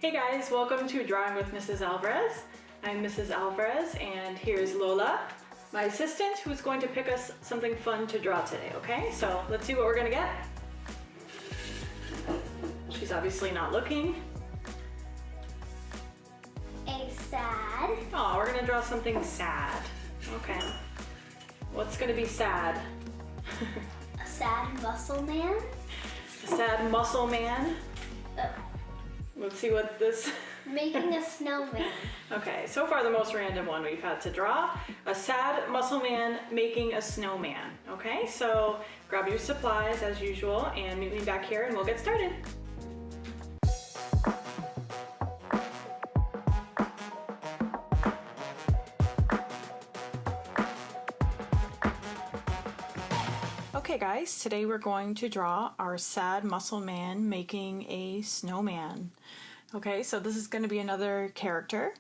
Hey guys, welcome to Drawing with Mrs. Alvarez. I'm Mrs. Alvarez and here's Lola, my assistant, who's going to pick us something fun to draw today, okay? So let's see what we're gonna get. She's obviously not looking. A sad. Oh, we're gonna draw something sad. Okay. What's gonna be sad? A sad muscle man. A sad muscle man. Oh. Let's see what this... Making a snowman. Okay, so far the most random one we've had to draw. A sad muscle man making a snowman. Okay, so grab your supplies as usual and meet me back here and we'll get started. Okay guys, today we're going to draw our sad muscle man making a snowman. Okay, so this is going to be another character.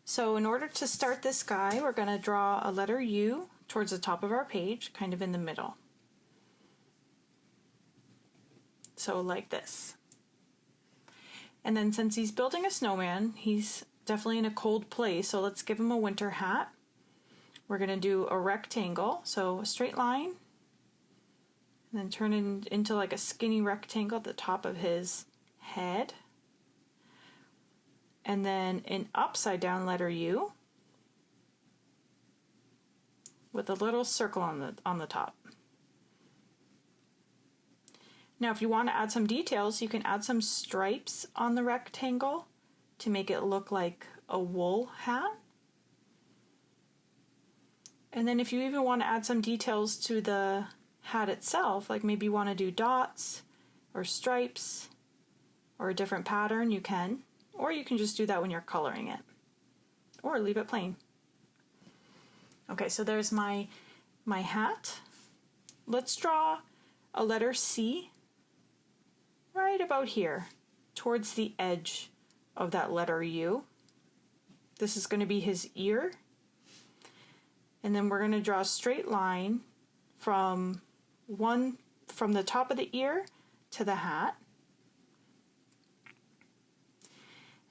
So in order to start this guy, we're going to draw a letter U towards the top of our page, kind of in the middle. So like this. And then since he's building a snowman, he's definitely in a cold place, so let's give him a winter hat. We're going to do a rectangle, so a straight line. And then turn it into like a skinny rectangle at the top of his head. And then an upside down letter U with a little circle on the top. Now if you want to add some details, you can add some stripes on the rectangle to make it look like a wool hat. And then if you even want to add some details to the hat itself, like maybe you want to do dots or stripes or a different pattern, you can. Or you can just do that when you're coloring it. Or leave it plain. Okay, so there's my hat. Let's draw a letter C right about here, towards the edge of that letter U. This is going to be his ear. And then we're going to draw a straight line from the top of the ear to the hat.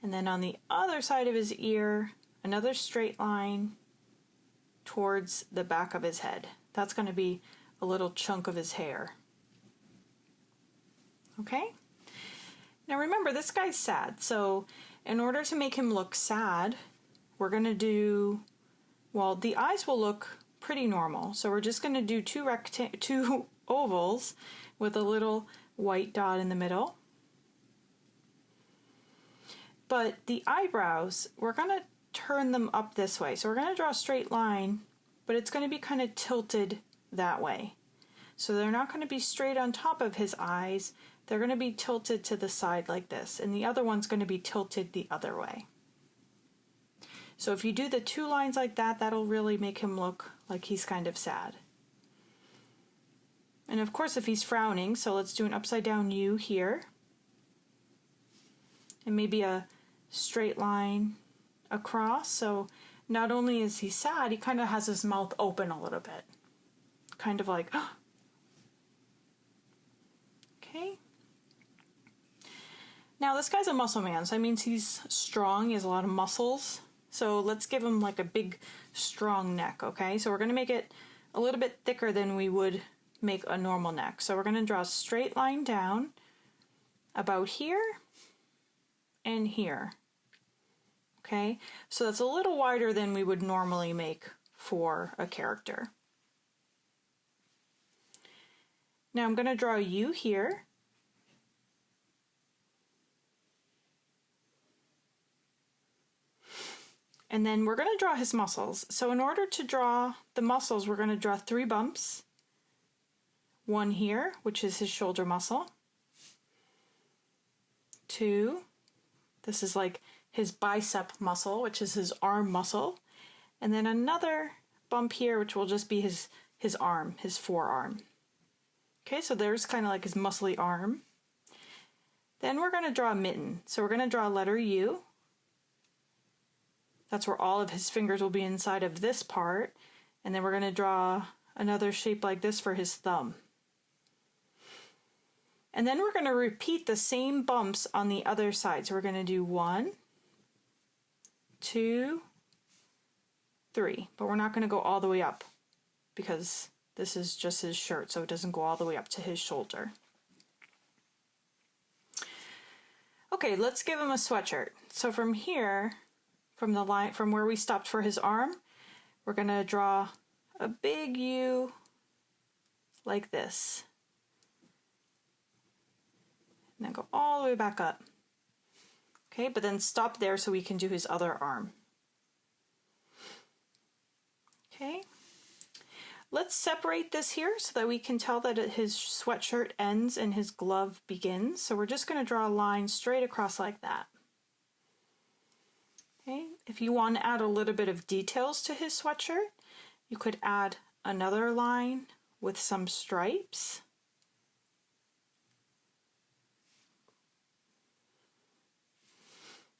And then on the other side of his ear, another straight line towards the back of his head. That's going to be a little chunk of his hair. Okay? Now remember, this guy's sad, so in order to make him look sad, we're going to do, well, the eyes will look pretty normal. So we're just going to do two ovals with a little white dot in the middle. But the eyebrows, we're going to turn them up this way. So we're going to draw a straight line, but it's going to be kind of tilted that way. So they're not going to be straight on top of his eyes. They're going to be tilted to the side like this. And the other one's going to be tilted the other way. So if you do the two lines like that, that'll really make him look like he's kind of sad. And of course if he's frowning, so let's do an upside down U here. And maybe a straight line across. So not only is he sad, he kind of has his mouth open a little bit. Kind of like, okay. Now this guy's a muscle man, so that means he's strong, he has a lot of muscles. So let's give him like a big, strong neck, okay? So we're going to make it a little bit thicker than we would make a normal neck. So we're going to draw a straight line down about here and here. Okay? So that's a little wider than we would normally make for a character. Now I'm going to draw a U here. And then we're going to draw his muscles. So in order to draw the muscles, we're going to draw 3 bumps. One here, which is his shoulder muscle. 2, this is like his bicep muscle, which is his arm muscle. And then another bump here, which will just be his arm, his forearm. Okay, so there's kind of like his muscly arm. Then we're going to draw a mitten. So we're going to draw a letter U. That's where all of his fingers will be inside of this part. And then we're going to draw another shape like this for his thumb. And then we're going to repeat the same bumps on the other side. So we're going to do 1, 2, 3. But we're not going to go all the way up because this is just his shirt, so it doesn't go all the way up to his shoulder. Okay, let's give him a sweatshirt. So from here, from the line, from where we stopped for his arm, we're going to draw a big U like this. And then go all the way back up. Okay, but then stop there so we can do his other arm. Okay, let's separate this here so that we can tell that his sweatshirt ends and his glove begins. So we're just going to draw a line straight across like that. Okay, if you want to add a little bit of details to his sweatshirt, you could add another line with some stripes.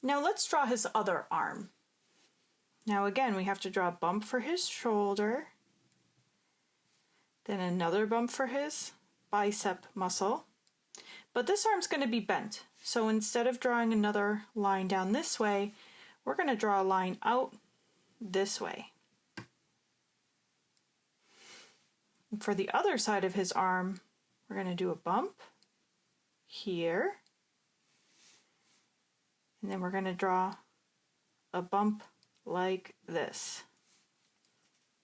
Now let's draw his other arm. Now again, we have to draw a bump for his shoulder, then another bump for his bicep muscle. But this arm's going to be bent. So instead of drawing another line down this way, we're going to draw a line out this way. And for the other side of his arm, we're going to do a bump here. And then we're going to draw a bump like this.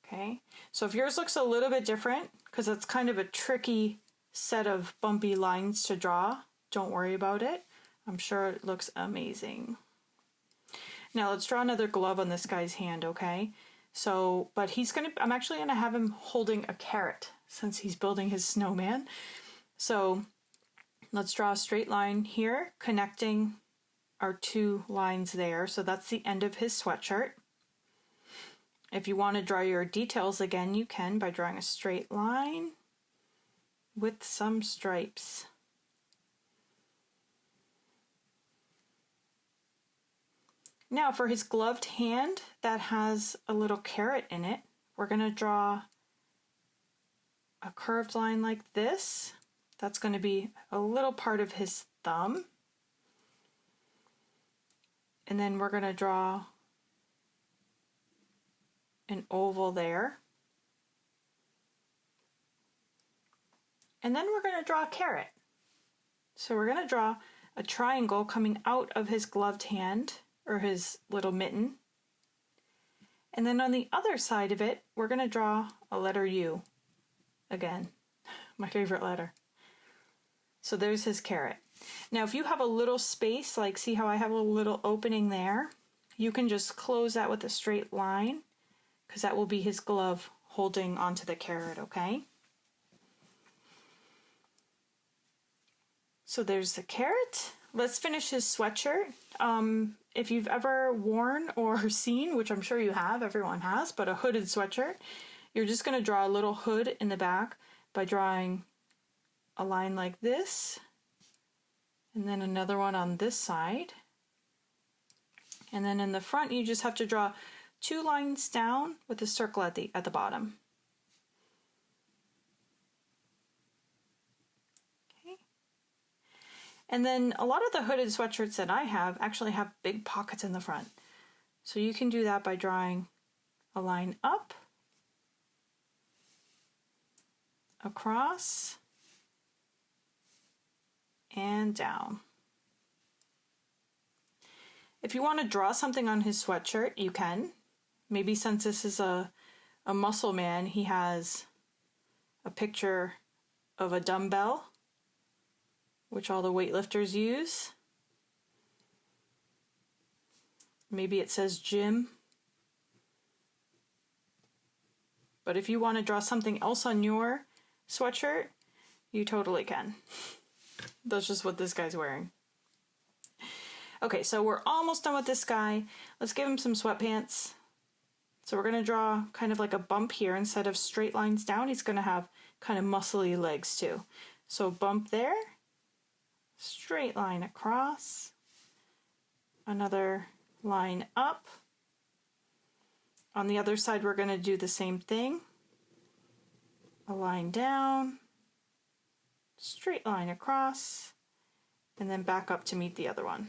Okay, so if yours looks a little bit different, because it's kind of a tricky set of bumpy lines to draw, don't worry about it. I'm sure it looks amazing. Now let's draw another glove on this guy's hand, okay? So, but I'm actually gonna have him holding a carrot since he's building his snowman. So let's draw a straight line here, connecting our two lines there. So that's the end of his sweatshirt. If you want to draw your details again, you can by drawing a straight line with some stripes. Now for his gloved hand that has a little carrot in it, we're going to draw a curved line like this. That's going to be a little part of his thumb. And then we're going to draw an oval there. And then we're going to draw a carrot. So we're going to draw a triangle coming out of his gloved hand, or his little mitten. And then on the other side of it, we're going to draw a letter U. Again, my favorite letter. So there's his carrot. Now if you have a little space, like see how I have a little opening there, you can just close that with a straight line, because that will be his glove holding onto the carrot, okay? So there's the carrot. Let's finish his sweatshirt. If you've ever worn or seen, which I'm sure you have, everyone has, but a hooded sweatshirt, you're just going to draw a little hood in the back by drawing a line like this, and then another one on this side. And then in the front, you just have to draw 2 lines down with a circle at the bottom. Okay. And then a lot of the hooded sweatshirts that I have actually have big pockets in the front. So you can do that by drawing a line up, across, and down. If you want to draw something on his sweatshirt, you can. Maybe since this is a muscle man, he has a picture of a dumbbell, which all the weightlifters use. Maybe it says gym. But if you want to draw something else on your sweatshirt, you totally can. That's just what this guy's wearing. Okay, so we're almost done with this guy. Let's give him some sweatpants. So we're going to draw kind of like a bump here. Instead of straight lines down, he's going to have kind of muscly legs too. So bump there, straight line across, another line up. On the other side, we're going to do the same thing. A line down, straight line across, and then back up to meet the other one.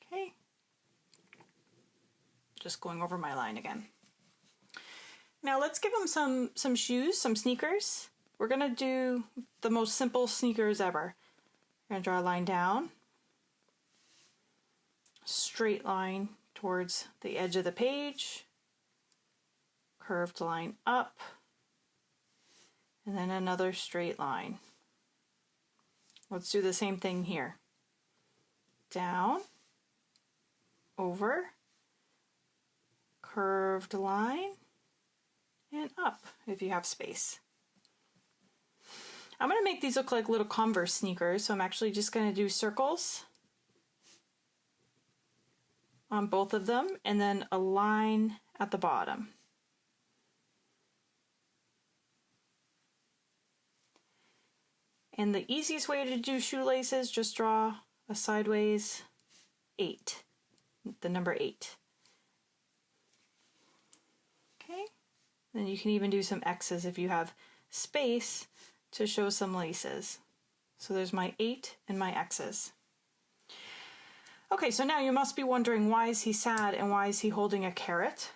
Okay. Just going over my line again. Now let's give him some shoes, some sneakers. We're gonna do the most simple sneakers ever. We're gonna draw a line down, straight line towards the edge of the page, curved line up, and then another straight line. Let's do the same thing here. Down, over, curved line, and up if you have space. I'm going to make these look like little Converse sneakers, so I'm actually just going to do circles on both of them and then a line at the bottom. And the easiest way to do shoelaces, just draw a sideways 8, the number 8. Okay, then you can even do some X's if you have space to show some laces. So there's my 8 and my X's. Okay, so now you must be wondering, why is he sad and why is he holding a carrot?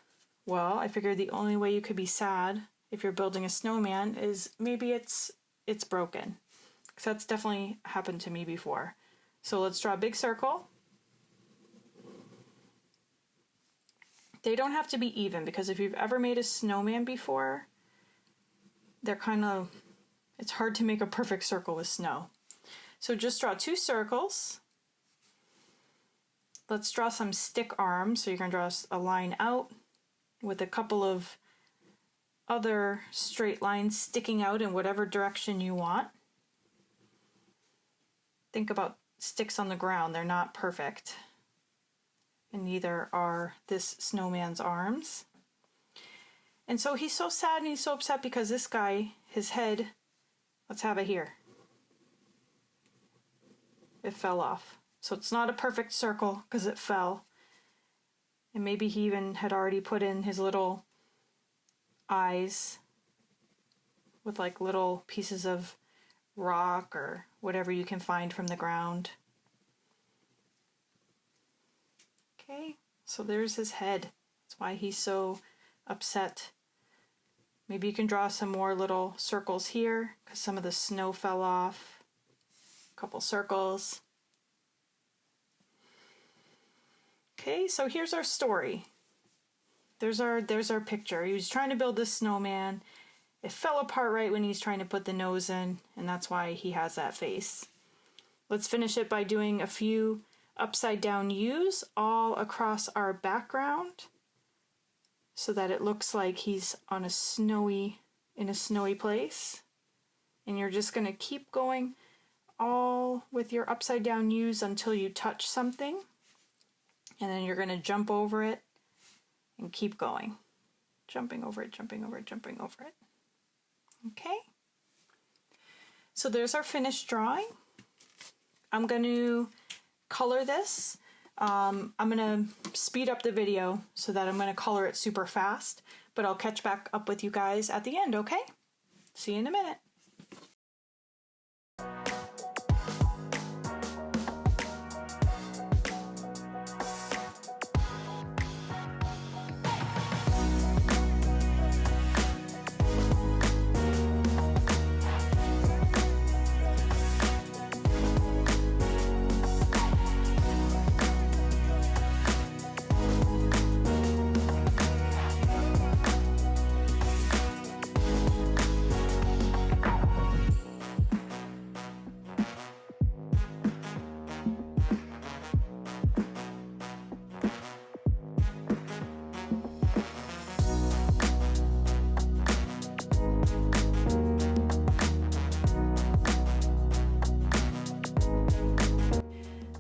Well, I figured the only way you could be sad if you're building a snowman is maybe it's broken. Because that's definitely happened to me before. So let's draw a big circle. They don't have to be even, because if you've ever made a snowman before, they're it's hard to make a perfect circle with snow. So just draw 2 circles. Let's draw some stick arms. So you're going to draw a line out with a couple of other straight lines sticking out in whatever direction you want. Think about sticks on the ground. They're not perfect. And neither are this snowman's arms. And so he's so sad and he's so upset because this guy, his head, let's have it here. It fell off. So it's not a perfect circle because it fell. And maybe he even had already put in his little eyes with like little pieces of rock or whatever you can find from the ground. Okay, so there's his head. That's why he's so upset. Maybe you can draw some more little circles here because some of the snow fell off. A couple circles. Okay, so here's our story. There's our picture. He was trying to build this snowman. It fell apart right when he's trying to put the nose in, and that's why he has that face. Let's finish it by doing a few upside down U's all across our background so that it looks like he's on a snowy place. And you're just going to keep going all with your upside down U's until you touch something. And then you're going to jump over it and keep going. Jumping over it, jumping over it, jumping over it. Okay. So there's our finished drawing. I'm going to color this. I'm going to speed up the video so that I'm going to color it super fast, but I'll catch back up with you guys at the end, okay? See you in a minute.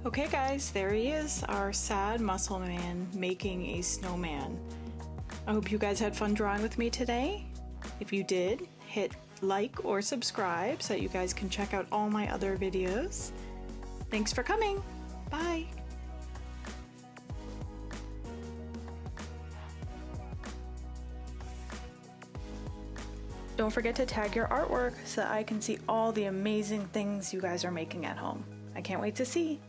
Okay guys, there he is, our sad muscle man making a snowman. I hope you guys had fun drawing with me today. If you did, hit like or subscribe so that you guys can check out all my other videos. Thanks for coming. Bye. Don't forget to tag your artwork so that I can see all the amazing things you guys are making at home. I can't wait to see.